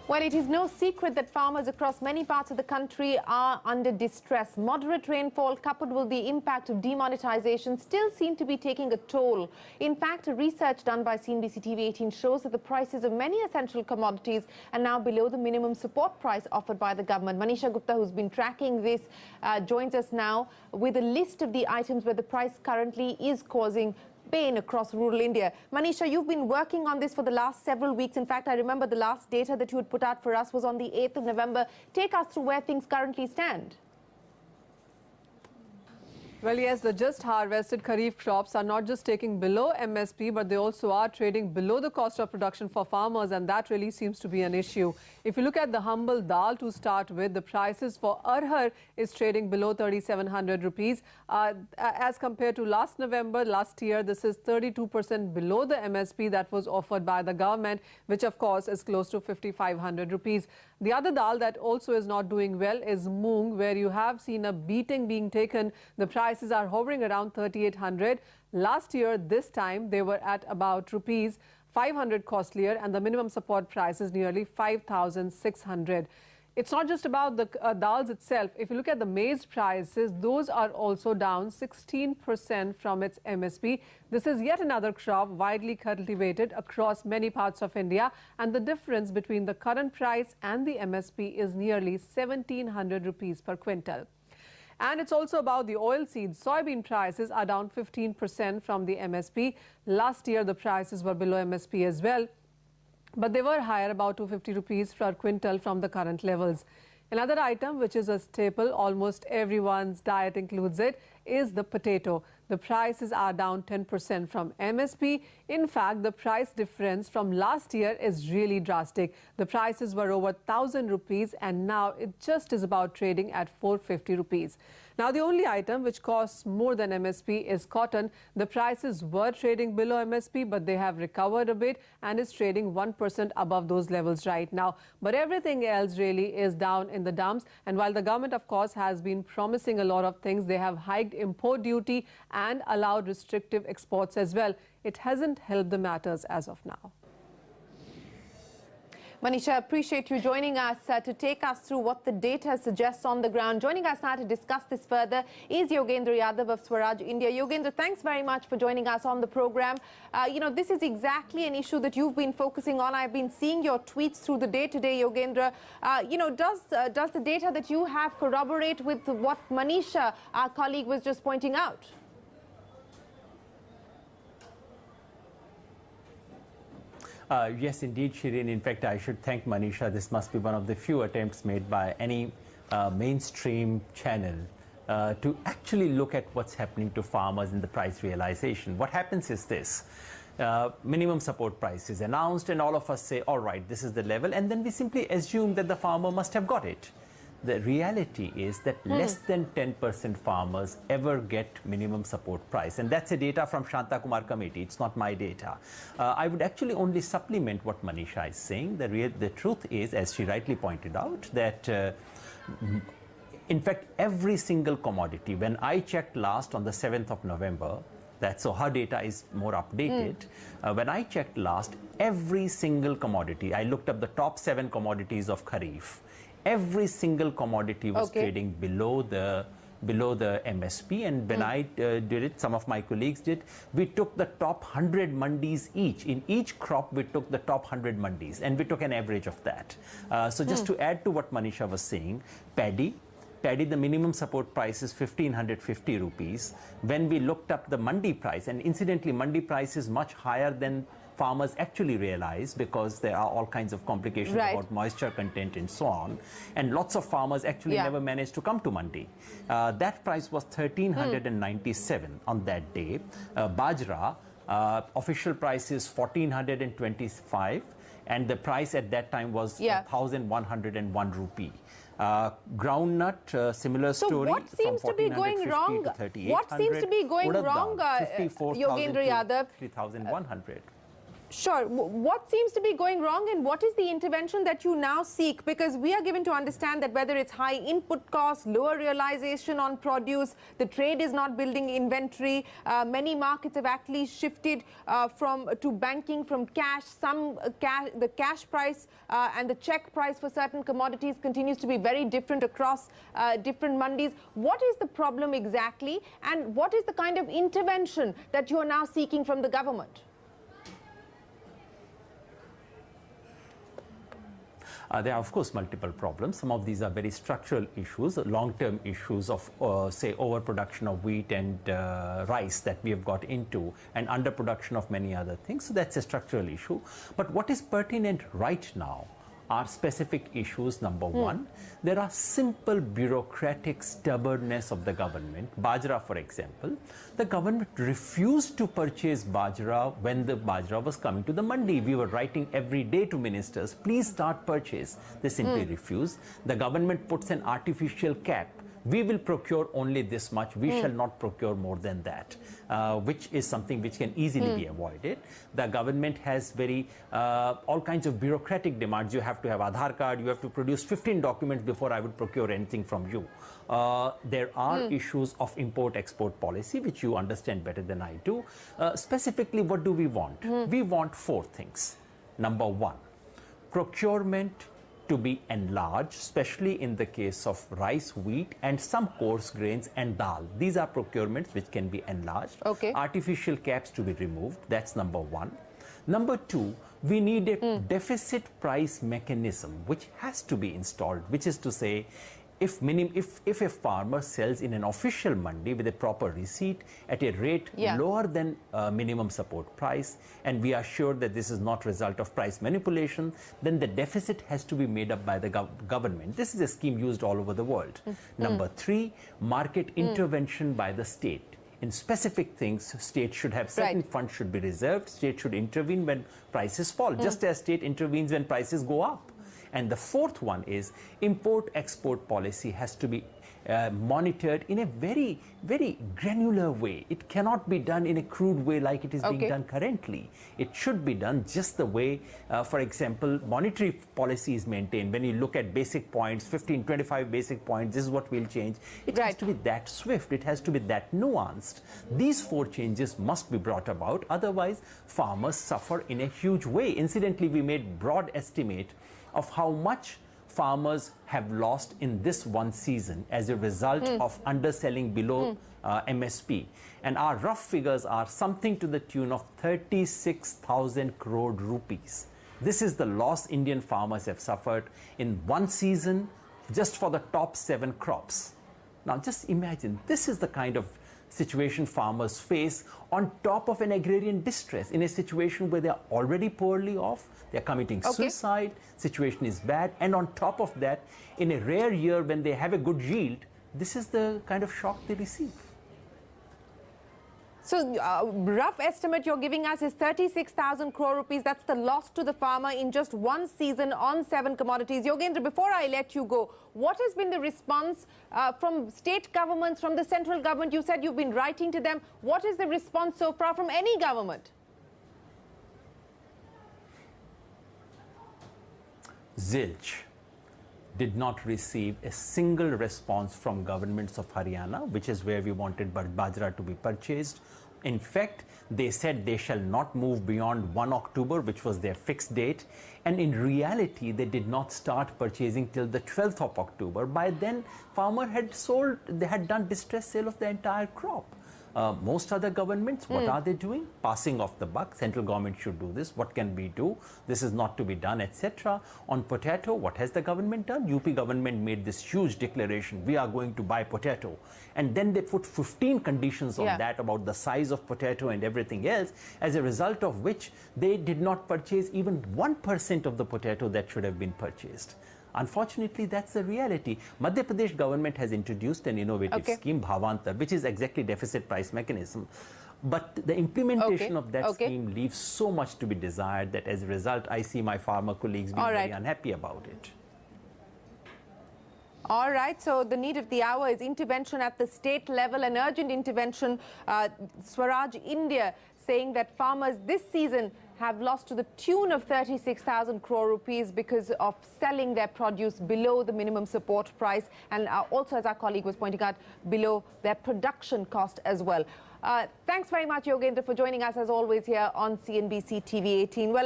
Well, it is no secret that farmers across many parts of the country are under distress. Moderate rainfall coupled with the impact of demonetization still seem to be taking a toll. In fact, research done by CNBC TV 18 shows that the prices of many essential commodities are now below the minimum support price offered by the government. Manisha Gupta, who's been tracking this, joins us now with a list of the items where the price currently is causing pain across rural India. Manisha, you've been working on this for the last several weeks. In fact, I remember the last data that you had put out for us was on the 8th of November. Take us through where things currently stand. Well, yes, the just harvested Kharif crops are not just taking below MSP, but they also are trading below the cost of production for farmers, and that really seems to be an issue. If you look at the humble dal to start with, the prices for arhar is trading below 3,700 rupees. As compared to last November, last year, this is 32% below the MSP that was offered by the government, which of course is close to 5,500 rupees. The other dal that also is not doing well is moong, where you have seen a beating being taken. The prices are hovering around 3,800. Last year, this time, they were at about rupees 500 costlier, and the minimum support price is nearly 5,600. It's not just about the dals itself. If you look at the maize prices, those are also down 16% from its MSP. This is yet another crop widely cultivated across many parts of India, and the difference between the current price and the MSP is nearly 1,700 rupees per quintal. And it's also about the oilseeds. Soybean prices are down 15% from the MSP. Last year, the prices were below MSP as well, but they were higher, about 250 rupees per quintal from the current levels. Another item which is a staple, almost everyone's diet includes it, is the potato. The prices are down 10% from MSP. In fact, the price difference from last year is really drastic. The prices were over 1,000 rupees, and now it just is about trading at 450 rupees. Now, the only item which costs more than MSP is cotton. The prices were trading below MSP, but they have recovered a bit and is trading 1% above those levels right now. But everything else really is down in the dumps. And while the government, of course, has been promising a lot of things, they have hiked import duty and allowed restrictive exports as well. It hasn't helped the matters as of now. Manisha, appreciate you joining us to take us through what the data suggests on the ground. Joining us now to discuss this further is Yogendra Yadav of Swaraj India. Yogendra, thanks very much for joining us on the program. This is exactly an issue that you've been focusing on. I've been seeing your tweets through the day today, Yogendra. Does the data that you have corroborate with what Manisha, our colleague, was just pointing out? Yes, indeed, Shireen. In fact, I should thank Manisha. This must be one of the few attempts made by any mainstream channel to actually look at what's happening to farmers in the price realization. What happens is this. Minimum support price is announced, and all of us say, all right, this is the level, and then we simply assume that the farmer must have got it. The reality is that less than 10% farmers ever get minimum support price. And that's a data from Shanta Kumar committee. It's not my data. I would actually only supplement what Manisha is saying. The truth is, as she rightly pointed out, that in fact, every single commodity, when I checked last on the 7th of November, so her data is more updated. When I checked last, every single commodity, I looked up the top 7 commodities of Kharif. Every single commodity was trading below the MSP, and when I did it, some of my colleagues did, we took the top 100 mandis each. In each crop, we took the top 100 mandis, and we took an average of that. So just to add to what Manisha was saying, paddy, the minimum support price is 1,550 rupees. When we looked up the mandi price, and incidentally, mandi price is much higher than farmers actually realize, because there are all kinds of complications about moisture content and so on. And lots of farmers actually never managed to come to mandi. That price was 1,397 on that day. Bajra, official price is 1,425, and the price at that time was 1,101 rupee. Groundnut, similar story. So what seems to be going wrong? What seems to be going wrong, Yogendra Yadav? 3,100. Sure. What seems to be going wrong, and what is the intervention that you now seek? Because we are given to understand that whether it's high input costs, lower realization on produce, the trade is not building inventory. Many markets have actually shifted to banking from cash. The cash price and the check price for certain commodities continues to be very different across different mandis. What is the problem exactly, and what is the kind of intervention that you are now seeking from the government? There are, of course, multiple problems. Some of these are very structural issues, long-term issues of, say, overproduction of wheat and rice that we have got into, and underproduction of many other things. So that's a structural issue. But what is pertinent right now are specific issues. Number one, there are simple bureaucratic stubbornness of the government. Bajra, for example, the government refused to purchase Bajra when the Bajra was coming to the mandi. We were writing every day to ministers, please start purchase. They simply refused. The government puts an artificial cap. We will procure only this much, we shall not procure more than that, which is something which can easily be avoided. The government has all kinds of bureaucratic demands. You have to have Aadhaar card, you have to produce 15 documents before I would procure anything from you. There are issues of import-export policy, which you understand better than I do. Specifically, what do we want? We want four things. Number one, procurement to be enlarged, especially in the case of rice, wheat, and some coarse grains and dal. These are procurements which can be enlarged. Okay. Artificial caps to be removed. That's number one. Number two, we need a deficit price mechanism which has to be installed, which is to say, if a farmer sells in an official mandi with a proper receipt at a rate lower than minimum support price, and we are sure that this is not result of price manipulation, then the deficit has to be made up by the government. This is a scheme used all over the world. Number three, market intervention by the state. In specific things, state should have certain funds should be reserved. State should intervene when prices fall, just as state intervenes when prices go up. And the fourth one is import-export policy has to be monitored in a very, very granular way. It cannot be done in a crude way like it is being done currently. It should be done just the way, for example, monetary policy is maintained. When you look at basic points, 15, 25 basic points, this is what will change. It has to be that swift. It has to be that nuanced. These four changes must be brought about. Otherwise, farmers suffer in a huge way. Incidentally, we made broad estimate of how much farmers have lost in this one season as a result of underselling below MSP. And our rough figures are something to the tune of 36,000 crore rupees. This is the loss Indian farmers have suffered in one season just for the top 7 crops. Now just imagine, this is the kind of situation farmers face on top of an agrarian distress, in a situation where they are already poorly off, they are committing suicide, situation is bad, and on top of that, in a rare year when they have a good yield, this is the kind of shock they receive. So, rough estimate you're giving us is 36,000 crore rupees. That's the loss to the farmer in just one season on 7 commodities. Yogendra, before I let you go, what has been the response from state governments, from the central government? You said you've been writing to them. What is the response so far from any government? Zilch did not receive a single response from governments of Haryana, which is where we wanted Bajra to be purchased. In fact, they said they shall not move beyond 1 October, which was their fixed date. And in reality, they did not start purchasing till the 12th of October. By then, farmer had sold, they had done distress sale of the entire crop. Most other governments, what are they doing? Passing off the buck. Central government should do this. What can we do? This is not to be done, etc. On potato, what has the government done? UP government made this huge declaration. We are going to buy potato. And then they put 15 conditions on that about the size of potato and everything else, as a result of which they did not purchase even 1% of the potato that should have been purchased. Unfortunately, that's the reality. Madhya Pradesh government has introduced an innovative scheme, Bhavantar, which is exactly deficit price mechanism. But the implementation of that scheme leaves so much to be desired that as a result, I see my farmer colleagues being very unhappy about it. All right, so the need of the hour is intervention at the state level, an urgent intervention. Swaraj India saying that farmers this season have lost to the tune of 36,000 crore rupees because of selling their produce below the minimum support price, and also, as our colleague was pointing out, below their production cost as well. Thanks very much, Yogendra, for joining us as always here on CNBC TV 18. Well,